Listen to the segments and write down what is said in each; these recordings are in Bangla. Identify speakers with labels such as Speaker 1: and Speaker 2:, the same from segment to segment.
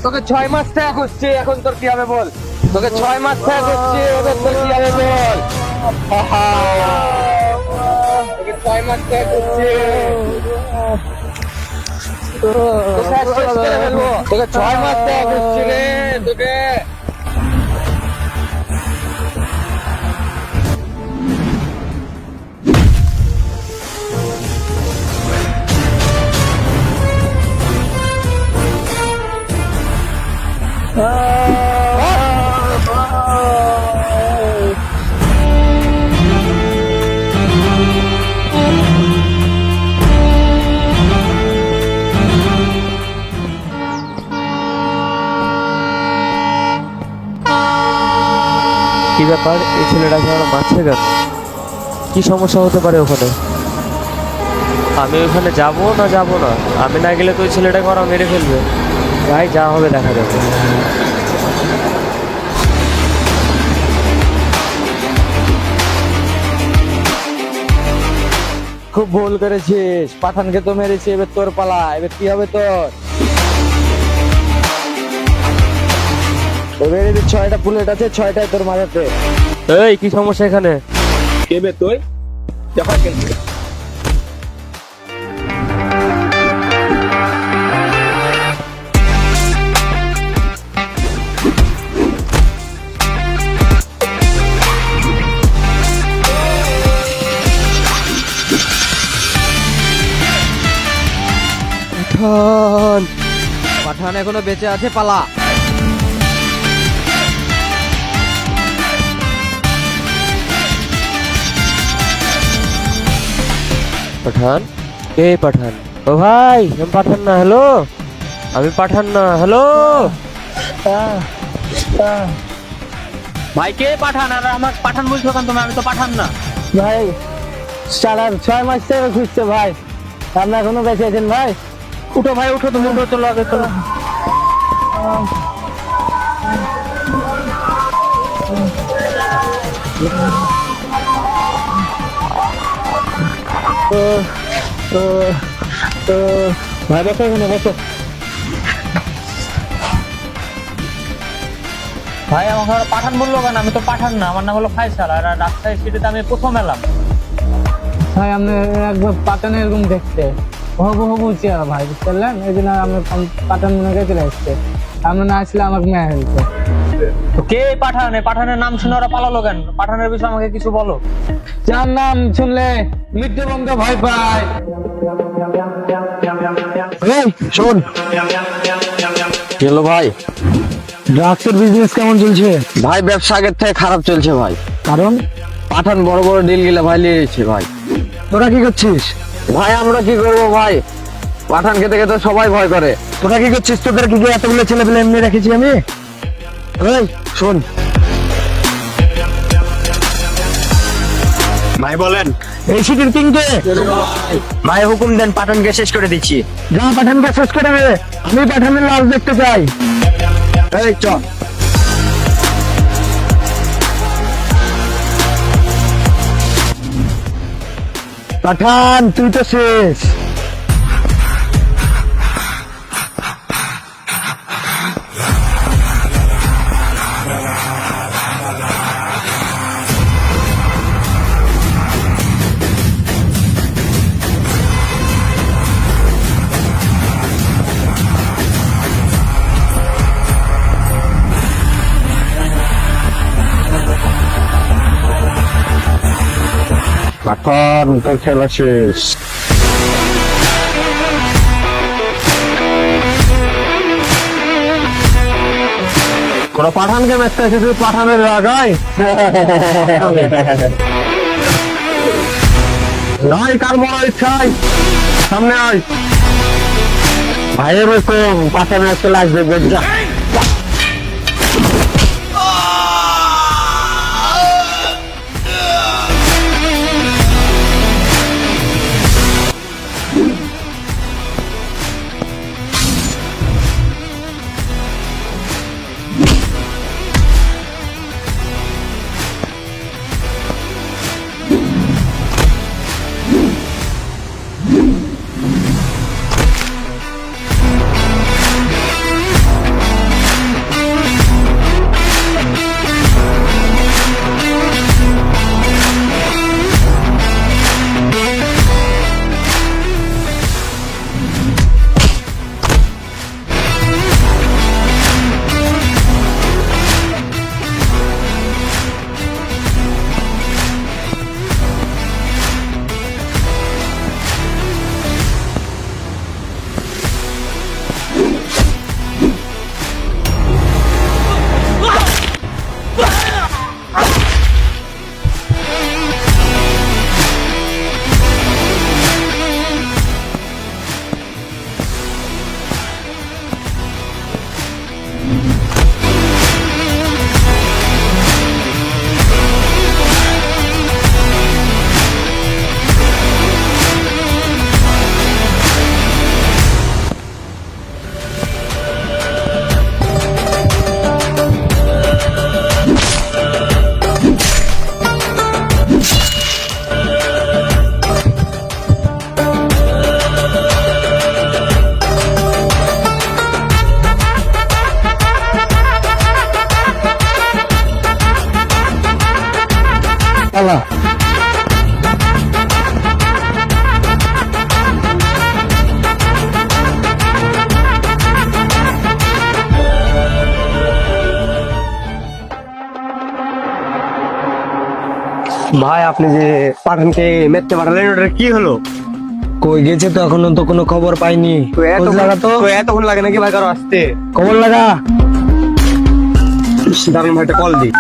Speaker 1: তোকে 6 মাস থেকে খুঁজছি, এখন তোর কি হবে বল? তোকে 6 মাস থেকে খুঁজছি, এবার তোর কি হবে বল? তোকে 6 মাস থেকে খুঁজছি, তোকে 6 মাস থেকে খুঁজছি রে তোকে।
Speaker 2: কি ব্যাপার, এই ছেলেটাকে আমরা মারছে কেন? কি সমস্যা হতে পারে ওখানে? আমি ওখানে যাব না আমি না গেলে তো ওই ছেলেটাকে ওরা মেরে ফেলবে। ভাই যা হবে দেখা যাবে।
Speaker 1: খুব ভুল করেছিস, পাঠানকে তো মেরেছি, এবার তোর পালা, এবার কি হবে তোর? এবার 6টা বুলেট আছে, 6টাই তোর মাথাতে।
Speaker 2: এই কি সমস্যা এখানে?
Speaker 1: কেবে তুই দেখা কেন?
Speaker 2: পাঠান,
Speaker 1: পাঠান এখনো বেঁচে আছে, পালা।
Speaker 2: পাঠান কে? পাঠান? ও ভাই, আমি পাঠান না। হ্যালো, আমি পাঠান না। হ্যালো
Speaker 1: ভাই কে পাঠান? আর আমার পাঠান বলছো কেন তুমি? আমি তো পাঠান না ভাই। সারা 6 মাস থেকে খুঁজছে ভাই, আপনি এখনো বেঁচে আছেন ভাই? উঠো ভাই, উঠো, তুমি উঠো, চলো আগে চলো। ভাই বসো, এখানে বসো। ভাই আমাকে পাঠান বললো কেন? আমি তো পাঠান না, আমার নাম হলো ফাইসাল, আর রাজশাহী সিটিতে আমি প্রথম এলাম। ভাই আপনি একবার পাঠান এরকম দেখতে হবু হবু চেয়ার ভাই, বুঝতে পারলেন? এই জন্য আমরা পাঠান মনে করে চলে আসছে। আমরা না আসলে আমাকে মেয়ে ফেলছে। কে পাঠান? পাঠানের নাম শুনে ওরা পালালো কেন? পাঠানের বিষয়ে আমাকে কিছু বলো। যার নাম শুনলে মৃত্যুবন্ধ ভয় পায়। এই শোন,
Speaker 3: হ্যালো ভাই,
Speaker 1: ড্রাগসের বিজনেস কেমন চলছে?
Speaker 3: ভাই ব্যবসা আগের থেকে খারাপ চলছে ভাই।
Speaker 1: কারণ
Speaker 3: পাঠান বড় বড় ডিল গিলা ভাই নিয়েছে ভাই।
Speaker 1: তোরা কি করছিস?
Speaker 3: ভাই আমরা কি করবো ভাই, পাঠান খেতে খেতে সবাই ভয় করে।
Speaker 1: তোরা কি করছিস? তোদের কি এতগুলো ছেলে পেলে এমনি রেখেছি আমি? এই শোন
Speaker 3: ভাই বলেন।
Speaker 1: এই সিটির কিংকে
Speaker 3: ভাই হুকুম দেন, পাঠানকে শেষ করে দিচ্ছি।
Speaker 1: যা পাঠানকে শেষ করে দেবে। আমি পাঠানের লাশ দেখতে চাই।
Speaker 3: এই চ।
Speaker 1: পাঠান তুই তো শেষ।
Speaker 3: পাঠান তোর খেলা শেষ।
Speaker 1: কোন পাঠানকে ম্যাচটা এসে তুই পাঠানের লাগাই নয়, কার বড় ইচ্ছাই সামনে আয়। ভাইয়ের এরকম পাঠানের একটা লাশ দেখবে। যা
Speaker 3: পালা।
Speaker 4: ভাই আপনি যে পাঠানকে মেরতে পাঠালেন ওটা কি হলো?
Speaker 3: কই গেছে তো এখনো তো কোনো খবর পাইনি। খোঁজ লাগা তো।
Speaker 4: এতক্ষণ লাগে নাকি ভাই কারো আসতে?
Speaker 3: খবর লাগা।
Speaker 4: দারুন ভাই একটা call the.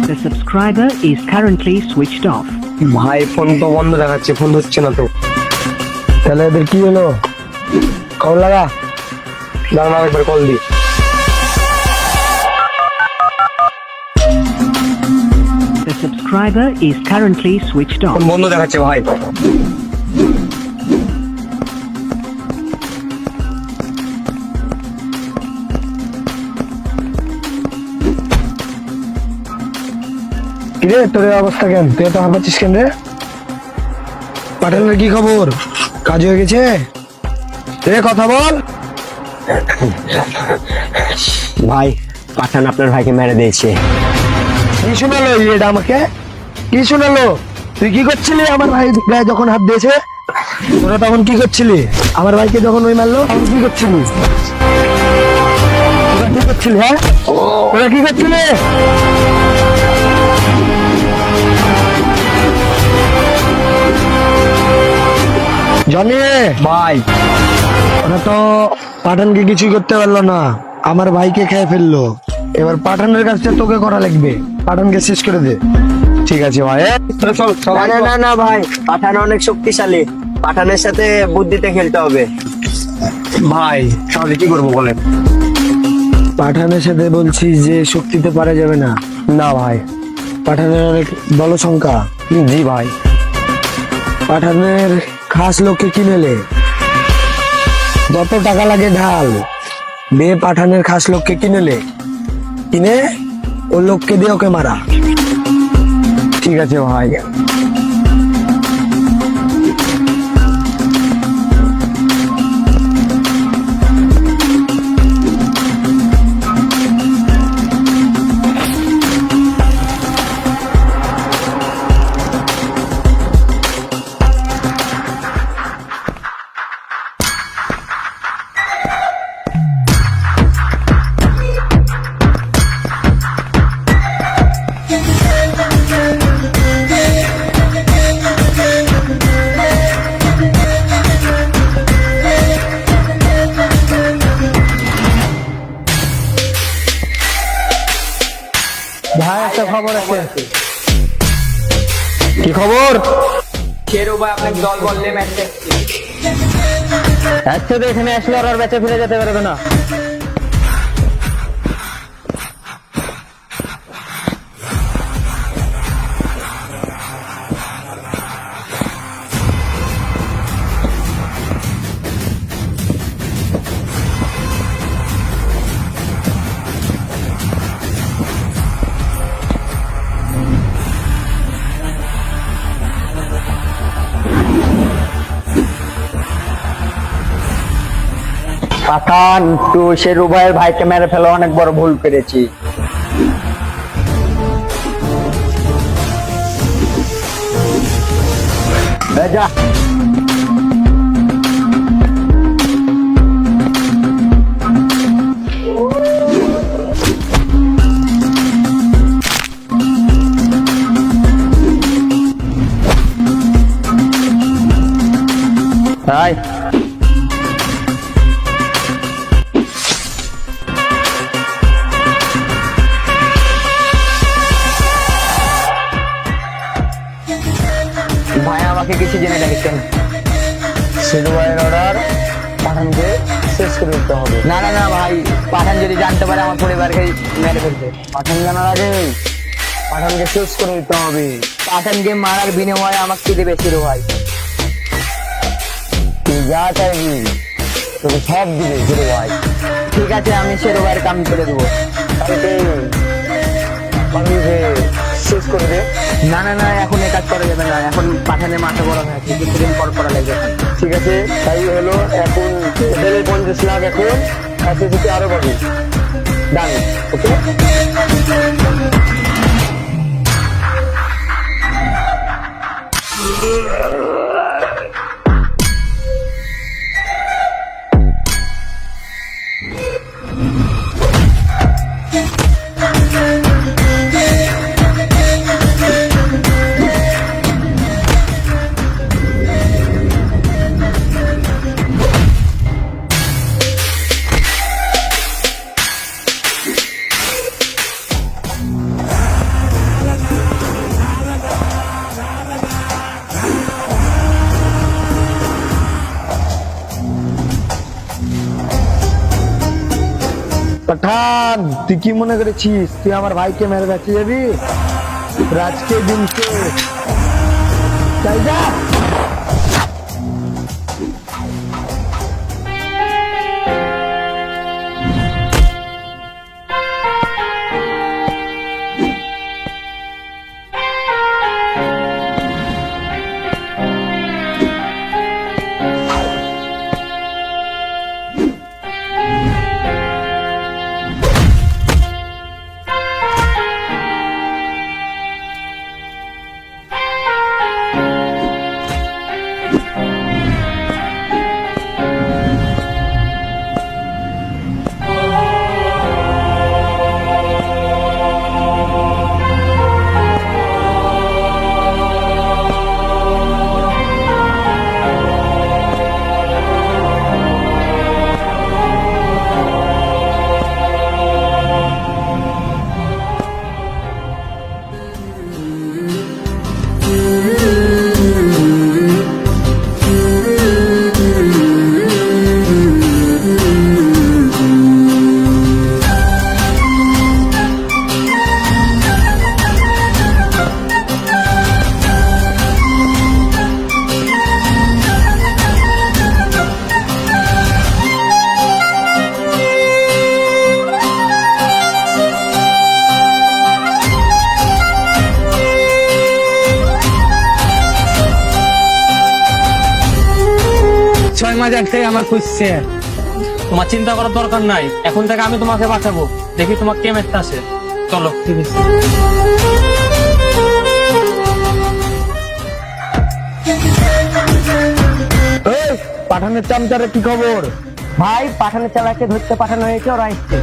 Speaker 5: The subscriber is currently switched off.
Speaker 4: ভাই ফোন তো বন্ধ দেখাচ্ছে, ফোন হচ্ছে না তো।
Speaker 3: তাহলে এদের কি হলো? খবর লাগা।
Speaker 4: দারুন একবার call the.
Speaker 5: The subscriber is currently switched off.
Speaker 4: Phone বন্ধ দেখাচ্ছে ভাই।
Speaker 3: কিরে তোর এই অবস্থা কেন? তুই এত হাঁপাচ্ছিস কেন রে? পাঠানের কি খবর? কাজ হয়ে গেছে? রে কথা বল।
Speaker 4: ভাই পাঠান আপনার ভাইকে মেরে দিয়েছে।
Speaker 3: কি শোনালো এটা আমাকে? কি শোনালো? তুই কি করছিলি আমার ভাই গায়ে যখন হাত দিয়েছে? তোরা তখন কি করছিলি? আমার ভাইকে যখন ওই মারলো তখন কি করছিলি? তোরা কি করছিলি? হ্যাঁ, তোরা কি করছিলি? জানি
Speaker 4: ভাই
Speaker 3: ওরা তো পাঠানকে কিছুই করতে পারলো না, আমার ভাইকে খেয়ে ফেললো। এবার পাঠানের কাজটা তোকে করা লাগবে, পাঠানকে শেষ করে দে।
Speaker 4: ঠিক আছে ভাই।
Speaker 6: না না না ভাই, পাঠান অনেক শক্তিশালী, পাঠানের সাথে বুদ্ধিতে খেলতে হবে।
Speaker 4: ভাই তাহলে কি করবো বলেন?
Speaker 3: পাঠানের সাথে বলছিস যে শক্তিতে পারা যাবে না?
Speaker 4: না ভাই।
Speaker 3: পাঠানের অনেক বল সংখ্যা।
Speaker 4: জি ভাই।
Speaker 3: পাঠানের খাস লোককে কিনেলে যত টাকা লাগে ঢাল বে, পাঠানের খাস লোককে কিনেলে কিনে ও লোককে দিয়ে ওকে মারা।
Speaker 4: ঠিক আছে ভাই।
Speaker 1: ভাই একটা খবর আছে।
Speaker 3: কি খবর?
Speaker 6: শেরু ভাই আপনাকে দল বললে ম্যাচ দেখছি।
Speaker 1: আচ্ছা তো এখানে আসলে আর বেঁচে ফিরে যেতে পারবে না।
Speaker 6: পাঠান তো শেরু ভাইয়ের ভাইকে মেরে ফেলা অনেক বড় ভুল করেছি। যা
Speaker 1: ভাই
Speaker 6: ভাই আমাকে কিছু জেনে রেখেছেন।
Speaker 3: শেরু ভাইয়ের অর্ডার, পাঠানকে শেষ করে দিতে হবে।
Speaker 6: না না না ভাই, পাঠান যদি জানতে পারে আমার পরিবারকে মেরে ফেলবে।
Speaker 3: পাঠান জানার আগে পাঠানকে শেষ করে দিতে হবে।
Speaker 6: পাঠানকে মারার বিনিময়ে আমাকে কি দেবে শেরু ভাই?
Speaker 3: তুই যা চাইবি তোকে সব দিবে শেরু ভাই।
Speaker 6: ঠিক আছে, আমি শেরু ভাইয়ের কাম করে দেবো।
Speaker 3: কালকে পাঠানকে শেষ করে দে।
Speaker 6: না না না, এখন এ কাজ করা যাবে না, এখন পাঠানের মাথা বড় হয়ে আছে, কিছুদিন পর করা লাগবে।
Speaker 3: ঠিক আছে, তাই হলো। এখন এদের 50 লাখ এখন কাছে থেকে আরো পাবি।
Speaker 6: ডান, ওকে।
Speaker 3: পাঠান, তুই কি মনে করেছিস তুই আমার ভাইকে মেরে বেঁচে যাবি? রাজকে দিনকে চাই যা।
Speaker 1: ছয় মাস এক থেকে আমার খুঁজছে।
Speaker 2: তোমার চিন্তা করার দরকার নাই, এখন থেকে আমি তোমাকে বাঁচাবো। দেখি তোমার কে মেরতে আসে। চলো।
Speaker 1: ঠিক আছে।
Speaker 3: এই পাঠানের চামচারে কি খবর?
Speaker 6: ভাই, পাঠানের চালাকে ধরতে পাঠানো হয়েছে, ওরা এসছে।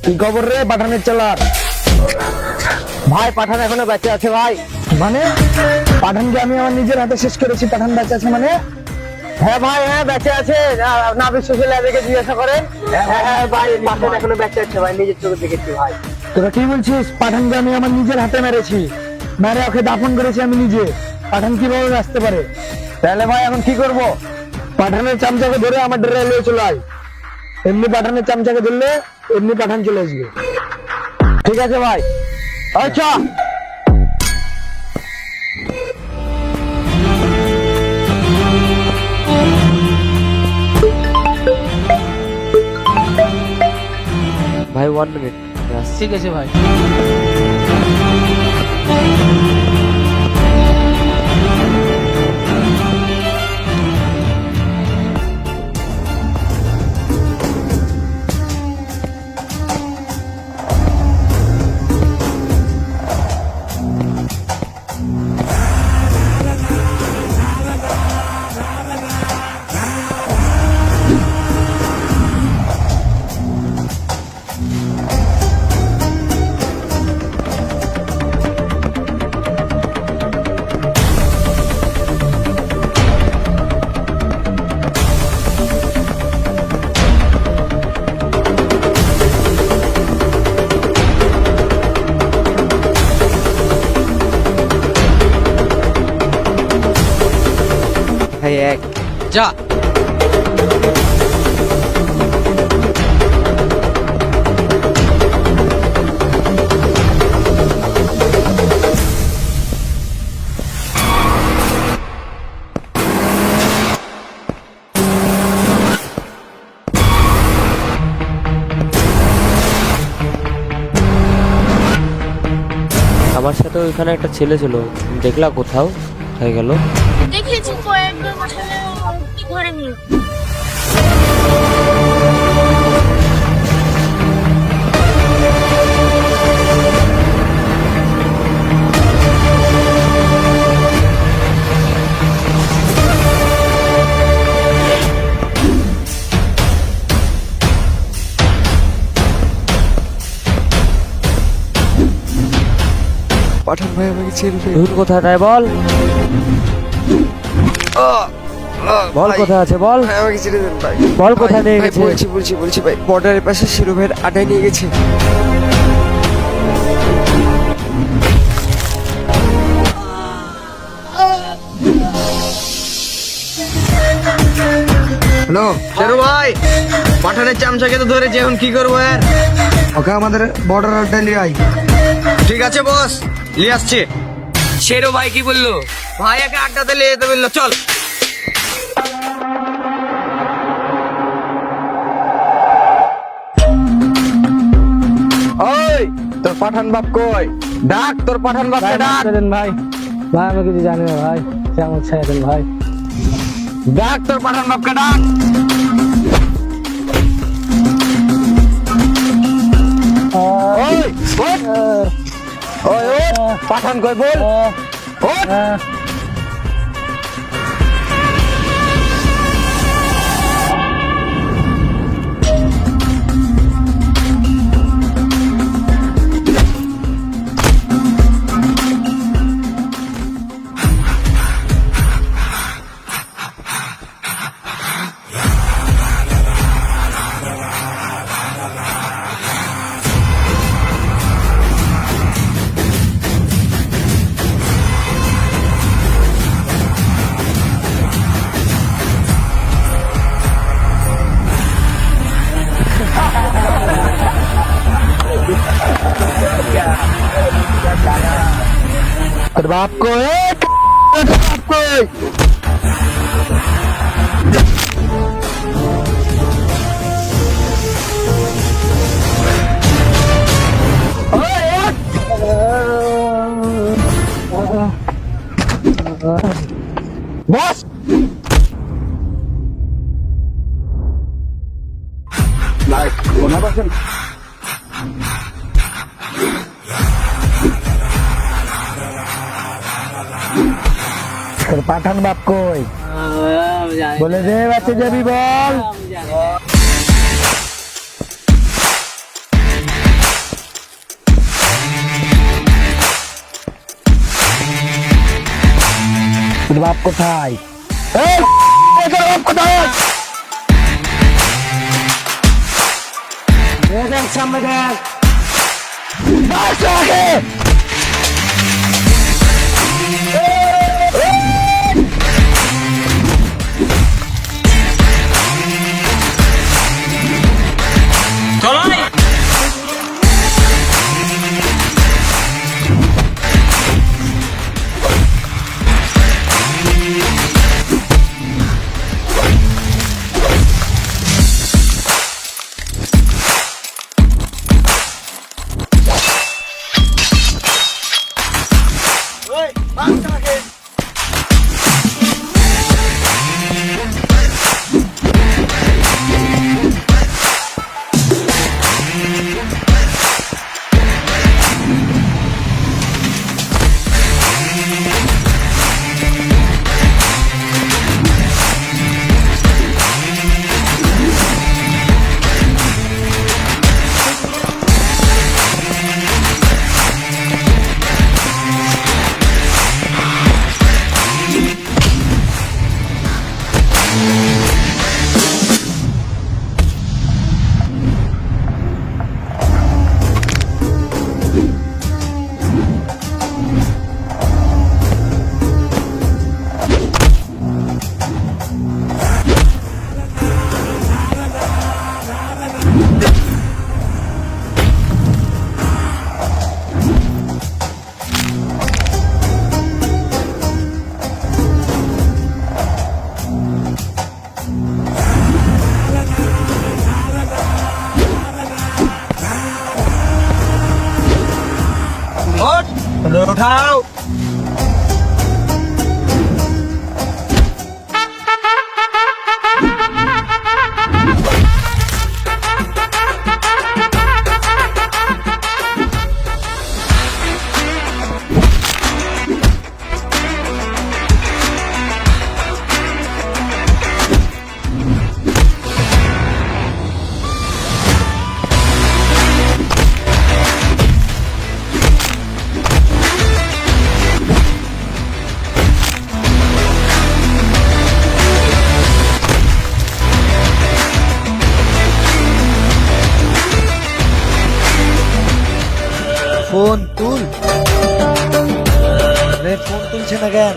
Speaker 3: কি খবর রে পাঠানের চালার?
Speaker 6: ভাই, পাঠান এখনো বেঁচে আছে ভাই।
Speaker 3: মানে পাঠানকে আমি আমার নিজের হাতে শেষ করেছি, পাঠান বেঁচে আছে মানে?
Speaker 6: হ্যাঁ ভাই, হ্যাঁ বেঁচে আছে। না বিশ্বাস হলে এদেরকে জিজ্ঞাসা করেন। হ্যাঁ ভাই, পাঠান এখনো বেঁচে আছে ভাই, নিজের চোখে দেখেছি ভাই।
Speaker 3: তোরা কি বলছিস? পাঠানকে আমি আমার নিজের হাতে মেরেছি, মেরে ওকে দাফন করেছি আমি নিজে। পাঠান কিভাবে আসতে পারে? তাহলে ভাই এখন কি করব? পাঠানের চামচাকে ধরে আমার ডেরা নিয়ে চলে আয়। এমনি পাঠানের চামচাকে ধরলে এমনি পাঠান চলে আসবে।
Speaker 6: ঠিক আছে ভাই। আচ্ছা,
Speaker 2: ভাই 1 মিনিট।
Speaker 1: ঠিক আছে ভাই।
Speaker 2: ভাই এক
Speaker 1: যা।
Speaker 2: আমার সাথে ওইখানে একটা ছেলে ছিল, দেখলা কোথাও হয়ে গেল?
Speaker 7: দেখেছি কয়েকবার বছরে ঘরে নিয়ে
Speaker 3: পাঠান ভাই আমাকে ছেড়ে দে।
Speaker 2: ধুর কোথায় তাই বল, বল কোথায় আছে বল,
Speaker 3: ভাই আমাকে ছেড়ে দেন ভাই।
Speaker 2: বল কোথায় নিয়ে
Speaker 3: ভাই,
Speaker 2: গেছে?
Speaker 3: বলছি ভাই, বর্ডারের পাশে শিরু ভাইয়ের আড্ডায় নিয়ে গেছে। হ্যালো শেরু ভাই, পাঠানের চামচাকে তো ধরেছে, এখন কি করবো এর? ওকে আমাদের বর্ডার আড্ডায় নিয়ে আই। ঠিক আছে বস, নিয়ে আসছে। শেরু ভাই কি বললো? ভাই একে আড্ডাতে নিয়ে যেতে বললো, চল। ওই তোর পাঠান বাপ কই? ডাক তোর পাঠান বাপকে ডাক।
Speaker 1: দেন ভাই, ভাই আমি কিছু জানি না ভাই, কেমন ছেড়ে দেন ভাই।
Speaker 3: ডাক তোর পাঠান বাপকে ডাক। ওই ওঠ। ওই ওঠ, পাঠান কই বল। ওঠ। তোর বাপ কই? তোর বাপ কই? বস তোর পাঠান বাপ কই? বলে দে বাচ্চা যাবি বল। তোর বাপ কোথায়? এই, তোর বাপ কোথায়? দেখ সামনে দেখ। বাস আগে। উঠাও। ফোন তুল। ফোন তুলছে না কেন?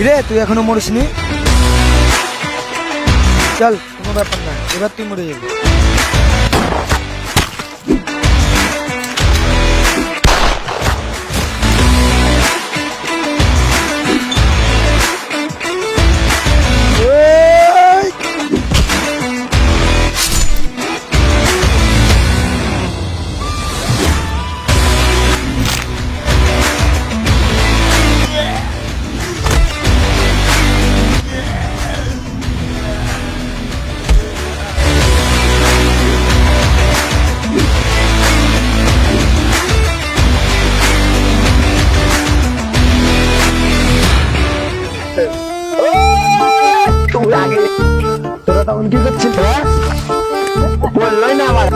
Speaker 3: রে তুই এখনো মরিসনি? চল, কোনো ব্যাপার না, এবার তুই মরে যাবি। তোরা তখন কি করছিস? বললোই না আমার।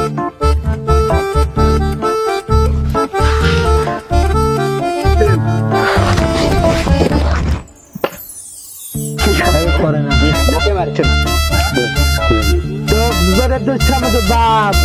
Speaker 3: করে না বুঝতে পারছেন তো, বাপ